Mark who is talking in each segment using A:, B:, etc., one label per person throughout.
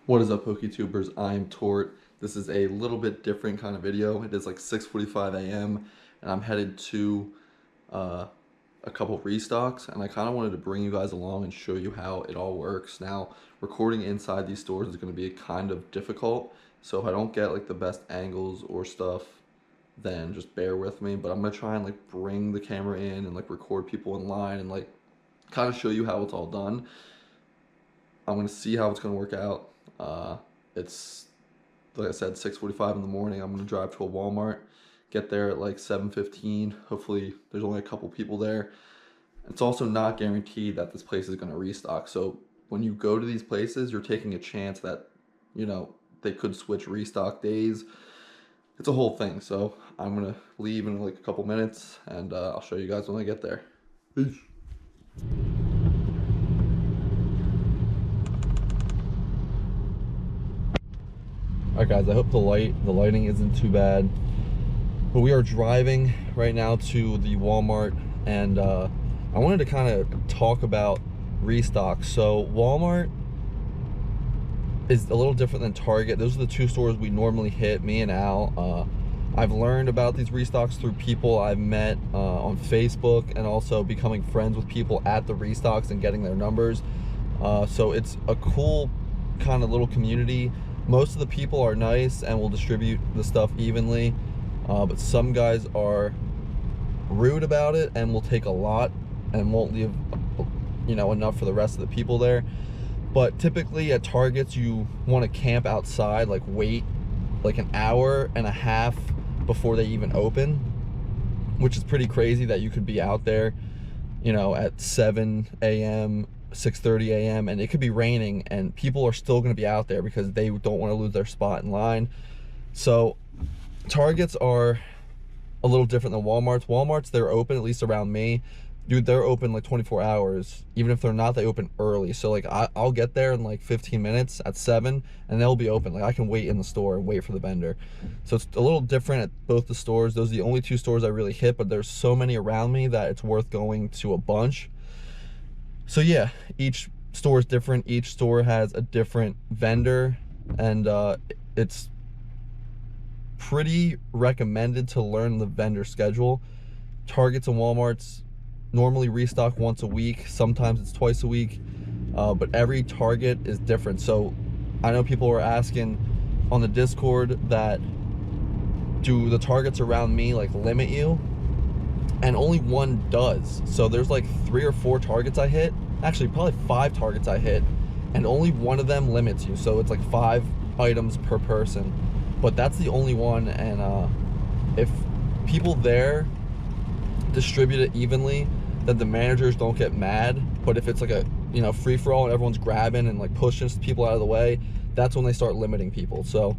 A: What is up, PokeTubers? I'm Tort. This is a little bit different kind of video. It is like 6:45 a.m. and I'm headed to a couple restocks, and I kind of wanted to bring you guys along and show you how it all works. Now, recording inside these stores is going to be kind of difficult, so if I don't get like the best angles or stuff, then just bear with me. But I'm going to try and like bring the camera in and like record people in line and like kind of show you how it's all done. I'm going to see how it's going to work out. It's, like I said, 6:45 in the morning. I'm going to drive to a Walmart, get there at like 7:15. Hopefully there's only a couple people there. It's also not guaranteed that this place is going to restock. So when you go to these places, you're taking a chance that, you know, they could switch restock days. It's a whole thing. So I'm going to leave in like a couple minutes, and I'll show you guys when I get there. Peace. Alright guys, I hope the lighting isn't too bad. But we are driving right now to the Walmart, and I wanted to kind of talk about Restock. So Walmart is a little different than Target. Those are the two stores we normally hit, me and Al. I've learned about these restocks through people I've met on Facebook, and also becoming friends with people at the restocks and getting their numbers. So it's a cool kind of little community. Most of the people are nice and will distribute the stuff evenly, but some guys are rude about it and will take a lot and won't leave, you know, enough for the rest of the people there. But typically at Targets, you want to camp outside, like wait like an hour and a half before they even open, which is pretty crazy that you could be out there, you know, at 7 a.m. 6:30 a.m. and it could be raining and people are still going to be out there because they don't want to lose their spot in line. So Targets are a little different than Walmart's, they're open, at least around me, dude. They're open like 24 hours. Even if they're not, they open early. So like I'll get there in like 15 minutes at 7 and they'll be open. Like I can wait in the store and wait for the vendor. So it's a little different at both the stores. Those are the only two stores I really hit, but there's so many around me that it's worth going to a bunch. So yeah, each store is different. Each store has a different vendor, and it's pretty recommended to learn the vendor schedule. Targets and Walmart's normally restock once a week. Sometimes it's twice a week, but every Target is different. So I know people were asking on the Discord that, do the Targets around me like limit you? And only one does. So there's like 3 or 4 Targets I hit, actually probably 5 Targets I hit, and only one of them limits you. So it's like 5 items per person, but that's the only one. And if people there distribute it evenly, then the managers don't get mad. But if it's like a, you know, free-for-all and everyone's grabbing and like pushing people out of the way, that's when they start limiting people. So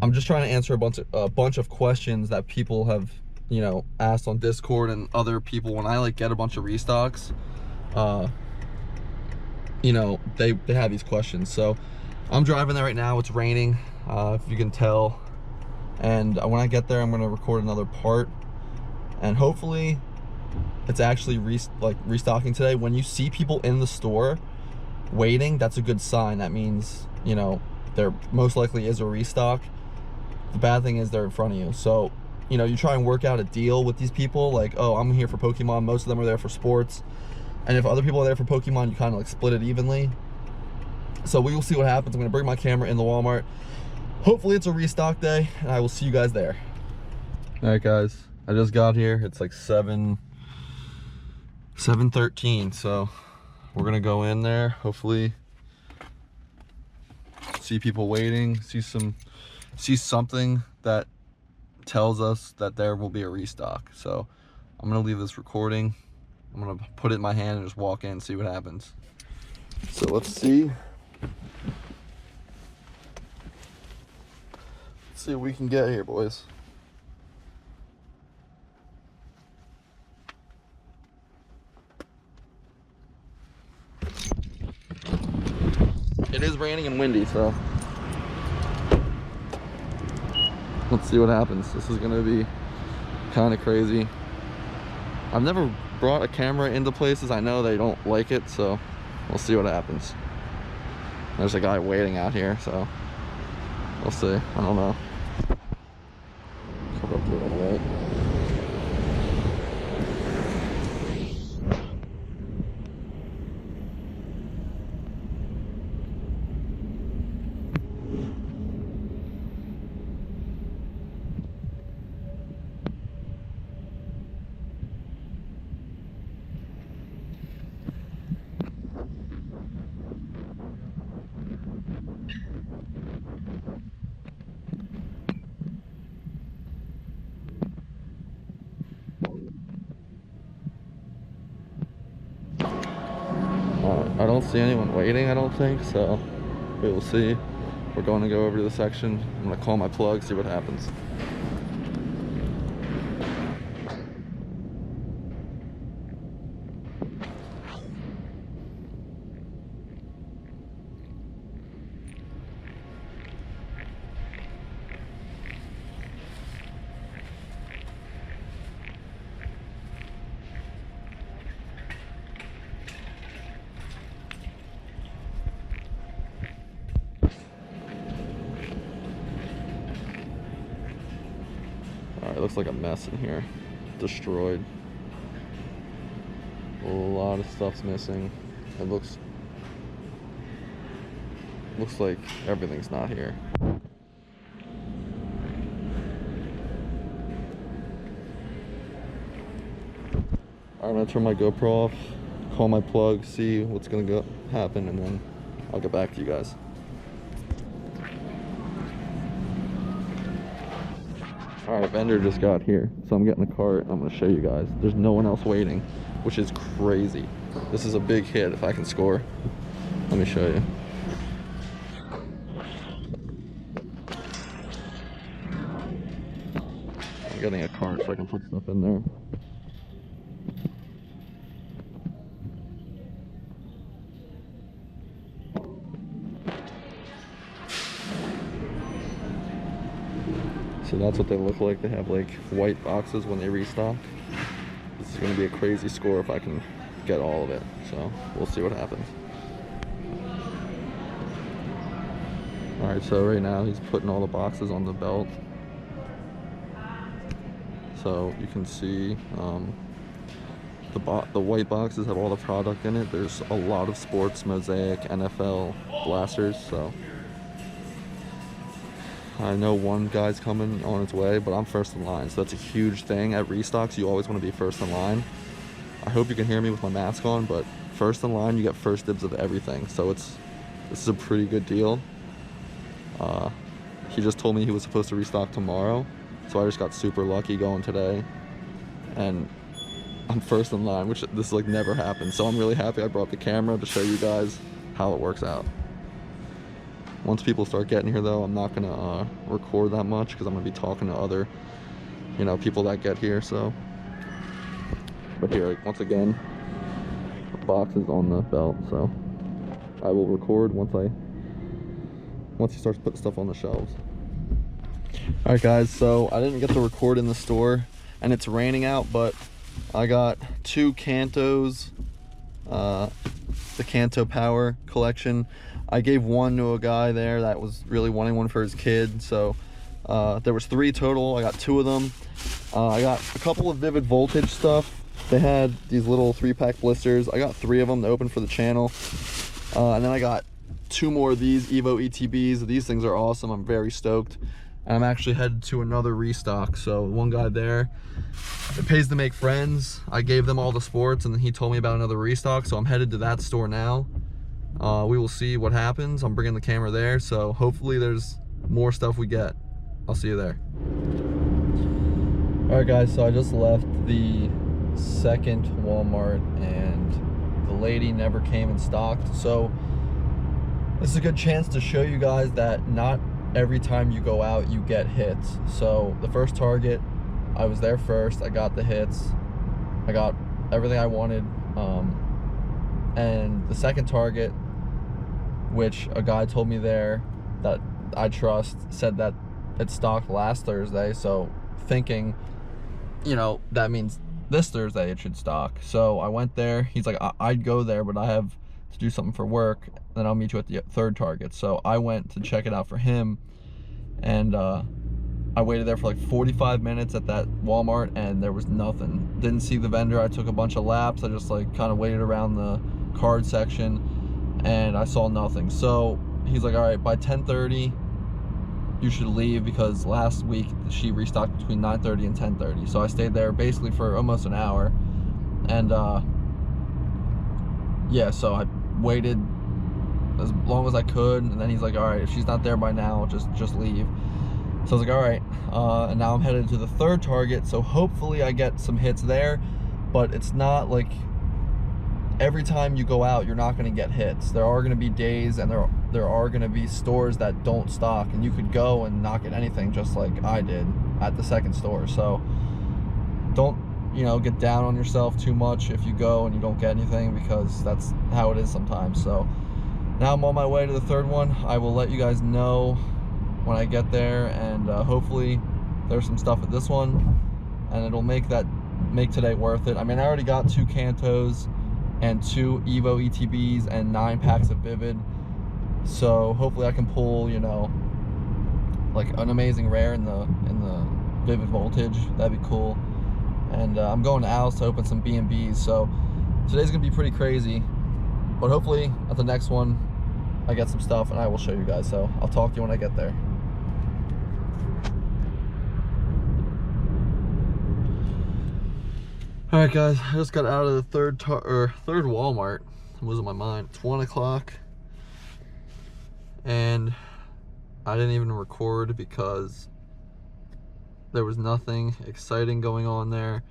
A: I'm just trying to answer a bunch of questions that people have, you know, asked on Discord and other people. When I like get a bunch of restocks, you know, they have these questions. So I'm driving there right now. It's raining, if you can tell, and when I get there I'm going to record another part, and hopefully it's actually restocking today. When you see people in the store waiting, that's a good sign. That means, you know, there most likely is a restock. The bad thing is they're in front of you. So, you know, you try and work out a deal with these people, like, oh, I'm here for Pokemon, most of them are there for sports, and if other people are there for Pokemon, you kind of like split it evenly. So we will see what happens. I'm going to bring my camera in the Walmart. Hopefully it's a restock day, and I will see you guys there. All right guys, I just got here. It's like 7:13, so we're gonna go in there, hopefully see people waiting, see something that tells us that there will be a restock. So I'm gonna leave this recording, I'm gonna put it in my hand and just walk in and see what happens. So let's see what we can get here, boys. It is raining and windy, so let's see what happens. This is gonna be kind of crazy. I've never brought a camera into places. I know they don't like it, so we'll see what happens. There's a guy waiting out here, so we'll see. I don't know. Come up to it all right. I don't see anyone waiting, I don't think, so we will see. We're going to go over to the section. I'm going to call my plug, see what happens. Alright, looks like a mess in here. Destroyed. A lot of stuff's missing. It looks like everything's not here. I'm gonna turn my GoPro off, call my plug, see what's gonna happen, and then I'll get back to you guys. Alright, vendor just got here, so I'm getting the cart. I'm gonna show you guys. There's no one else waiting, which is crazy. This is a big hit if I can score. Let me show you. I'm getting a cart so I can put stuff in there. So that's what they look like. They have like white boxes when they restock. This is going to be a crazy score if I can get all of it. So we'll see what happens. Alright, so right now he's putting all the boxes on the belt. So you can see the white boxes have all the product in it. There's a lot of sports, Mosaic, NFL, blasters, so I know one guy's coming on its way, but I'm first in line, so that's a huge thing. At Restocks, you always want to be first in line. I hope you can hear me with my mask on, but first in line, you get first dibs of everything, so this is a pretty good deal. He just told me he was supposed to restock tomorrow, so I just got super lucky going today, and I'm first in line, which this like never happened, so I'm really happy I brought the camera to show you guys how it works out. Once people start getting here though, I'm not gonna record that much because I'm gonna be talking to other, people that get here, so. But here, once again, the box is on the belt, so I will record once he starts putting stuff on the shelves. Alright guys, so I didn't get to record in the store, and it's raining out, but I got 2 Cantos, the Canto Power collection. I gave one to a guy there that was really wanting one for his kid, so there was 3 total. I got 2 of them. I got a couple of Vivid Voltage stuff. They had these little 3-pack blisters. I got 3 of them to open for the channel, and then I got 2 more of these Evo ETBs. These things are awesome. I'm very stoked, and I'm actually headed to another restock. So one guy there, it pays to make friends. I gave them all the sports, and then he told me about another restock, so I'm headed to that store now. We will see what happens. I'm bringing the camera there, so hopefully there's more stuff we get. I'll see you there. Alright guys, so I just left the second Walmart and the lady never came and stocked, so this is a good chance to show you guys that not every time you go out you get hits. So the first Target, I was there first, I got the hits, I got everything I wanted, and the second Target, which a guy told me there that I trust, said that it stocked last Thursday, so thinking, that means this Thursday it should stock. So I went there. He's like, I'd go there, but I have to do something for work, then I'll meet you at the third Target. So I went to check it out for him, and I waited there for like 45 minutes at that Walmart, and there was nothing. Didn't see the vendor. I took a bunch of laps. I just like kind of waited around the card section, and I saw nothing. So he's like, all right, by 10:30 you should leave, because last week she restocked between 9:30 and 10:30. So I stayed there basically for almost an hour, and yeah, so I waited as long as I could, and then he's like, all right, if she's not there by now, just leave. So I was like, all right, and now I'm headed to the third Target, so hopefully I get some hits there, but it's not like every time you go out, you're not gonna get hits. There are gonna be days, and there are gonna be stores that don't stock, and you could go and not get anything, just like I did at the second store. So don't, you know, get down on yourself too much if you go and you don't get anything, because that's how it is sometimes. So now I'm on my way to the third one. I will let you guys know when I get there, and hopefully there's some stuff at this one, and it'll make today worth it. I mean, I already got 2 Kantos and 2 Evo ETBs and 9 packs of Vivid, so hopefully I can pull, you know, like an amazing rare in the Vivid Voltage. That'd be cool. And I'm going to Al's to open some B&Bs, so today's gonna be pretty crazy, but hopefully at the next one I get some stuff, and I will show you guys. So I'll talk to you when I get there. All right, guys, I just got out of the third Walmart. I'm losing my mind. It's 1 o'clock, and I didn't even record because there was nothing exciting going on there.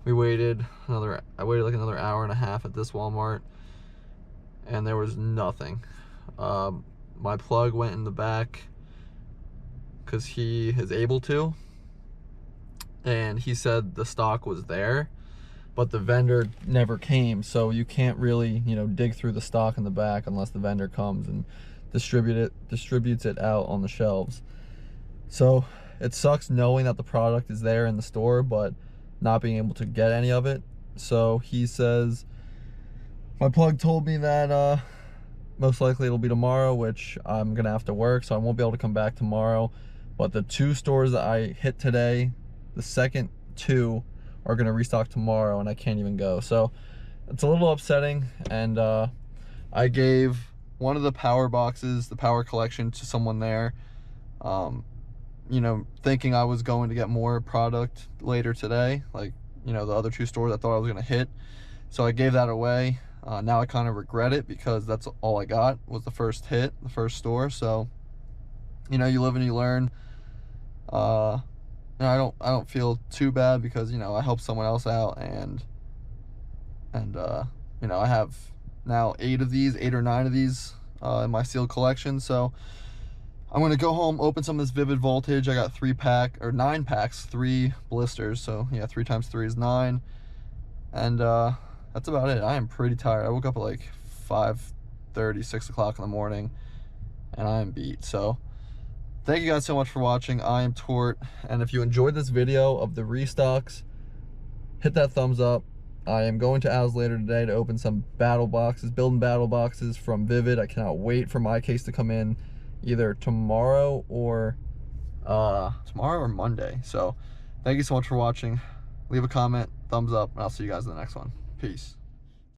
A: I waited like another hour and a half at this Walmart, and there was nothing. My plug went in the back because he is able to, and he said the stock was there, but the vendor never came, so you can't really, you know, dig through the stock in the back unless the vendor comes and distributes it out on the shelves. So it sucks knowing that the product is there in the store, but not being able to get any of it. So he says, my plug told me that most likely it'll be tomorrow, which I'm gonna have to work, so I won't be able to come back tomorrow. But the 2 stores that I hit today, the second 2 are gonna restock tomorrow, and I can't even go. So it's a little upsetting, and I gave one of the power boxes, the power collection, to someone there, you know, thinking I was going to get more product later today, like, you know, the other 2 stores I thought I was gonna hit. So I gave that away. Now I kind of regret it, because that's all I got was the first hit, the first store. So, you know, you live and you learn. You know, I don't feel too bad, because, you know, I helped someone else out, and you know, I have now 8 or 9 of these in my sealed collection. So I'm gonna go home, open some of this Vivid Voltage. I got 9 packs, 3 blisters. So yeah, 3 times 3 is 9, and that's about it. I am pretty tired. I woke up at like 5:30, 6 o'clock in the morning, and I am beat. So thank you guys so much for watching. I am Tort, and if you enjoyed this video of the restocks, hit that thumbs up. I am going to Al's later today to open some battle boxes, building battle boxes from Vivid. I cannot wait for my case to come in either tomorrow or Monday. So thank you so much for watching. Leave a comment, thumbs up, and I'll see you guys in the next one. Peace.